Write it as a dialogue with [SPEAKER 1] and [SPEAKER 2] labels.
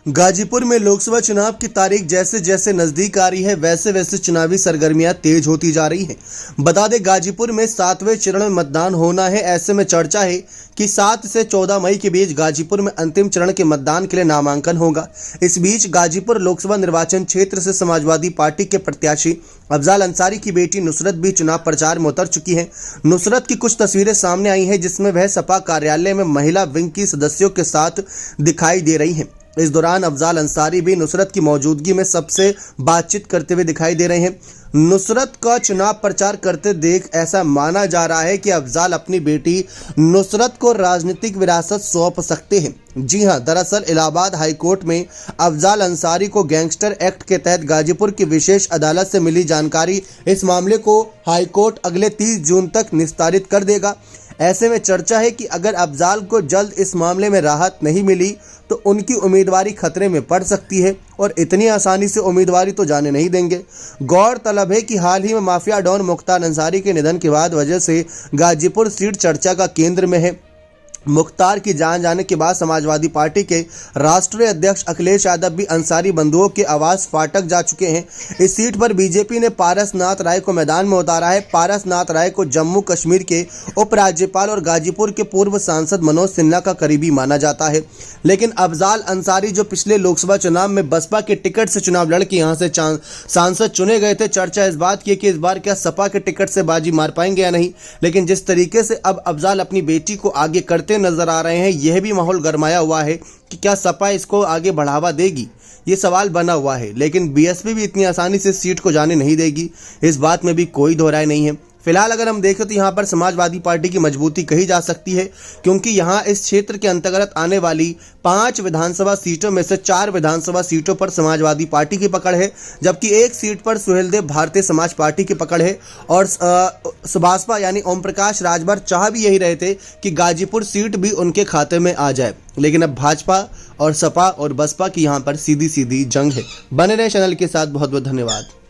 [SPEAKER 1] गाजीपुर में लोकसभा चुनाव की तारीख जैसे जैसे नजदीक आ रही है वैसे वैसे चुनावी सरगर्मियां तेज होती जा रही हैं। बता दें गाजीपुर में 7वें चरण में मतदान होना है। ऐसे में चर्चा है कि 7 से 14 मई के बीच गाजीपुर में अंतिम चरण के मतदान के लिए नामांकन होगा। इस बीच गाजीपुर लोकसभा निर्वाचन क्षेत्र से समाजवादी पार्टी के प्रत्याशी अफजाल अंसारी की बेटी नुसरत भी चुनाव प्रचार में उतर चुकी है। नुसरत की कुछ तस्वीरें सामने आई हैं जिसमें वह सपा कार्यालय में महिला विंग की सदस्यों के साथ दिखाई दे रही हैं। इस दौरान अफजाल अंसारी भी नुसरत की मौजूदगी में सबसे बातचीत करते हुए दिखाई दे रहे हैं। नुसरत का चुनाव प्रचार करते देख ऐसा माना जा रहा है कि अफजाल अपनी बेटी नुसरत को राजनीतिक विरासत सौंप सकते हैं। जी हां, दरअसल इलाहाबाद हाईकोर्ट में अफजाल अंसारी को गैंगस्टर एक्ट के तहत गाजीपुर की विशेष अदालत से मिली जानकारी इस मामले को हाईकोर्ट अगले 30 जून तक निस्तारित कर देगा। ऐसे में चर्चा है कि अगर अफजाल को जल्द इस मामले में राहत नहीं मिली तो उनकी उम्मीदवारी खतरे में पड़ सकती है और इतनी आसानी से उम्मीदवारी तो जाने नहीं देंगे। गौरतलब है कि हाल ही में माफिया डॉन मुख्तार अंसारी के निधन के बाद वजह से गाजीपुर सीट चर्चा का केंद्र में है। मुख्तार की जान जाने के बाद समाजवादी पार्टी के राष्ट्रीय अध्यक्ष अखिलेश यादव भी अंसारी बंधुओं के आवाज फाटक जा चुके हैं। इस सीट पर बीजेपी ने पारसनाथ राय को मैदान में उतारा है। पारसनाथ राय को जम्मू कश्मीर के उपराज्यपाल और गाजीपुर के पूर्व सांसद मनोज सिन्हा का करीबी माना जाता है। लेकिन अफजाल अंसारी जो पिछले लोकसभा चुनाव में बसपा के टिकट से चुनाव लड़के यहां से सांसद चुने गए थे, चर्चा इस बात की कि इस बार क्या सपा के टिकट से बाजी मार पाएंगे या नहीं। लेकिन जिस तरीके से अब अफजाल अपनी बेटी को आगे करते नजर आ रहे हैं, यह भी माहौल गरमाया हुआ है कि क्या सपा इसको आगे बढ़ावा देगी, ये सवाल बना हुआ है। लेकिन बीएसपी भी इतनी आसानी से सीट को जाने नहीं देगी, इस बात में भी कोई दो राय नहीं है। फिलहाल अगर हम देखें तो यहाँ पर समाजवादी पार्टी की मजबूती कही जा सकती है, क्योंकि यहाँ इस क्षेत्र के अंतर्गत आने वाली 5 विधानसभा सीटों में से 4 विधानसभा सीटों पर समाजवादी पार्टी की पकड़ है, जबकि एक सीट पर सुहेलदेव भारतीय समाज पार्टी की पकड़ है। और सुभाषपा यानी ओम प्रकाश राजभर चाह भी यही रहे थे कि गाजीपुर सीट भी उनके खाते में आ जाए। लेकिन अब भाजपा और सपा और बसपा की यहाँ पर सीधी सीधी जंग है। बने रहे चैनल के साथ, बहुत बहुत धन्यवाद।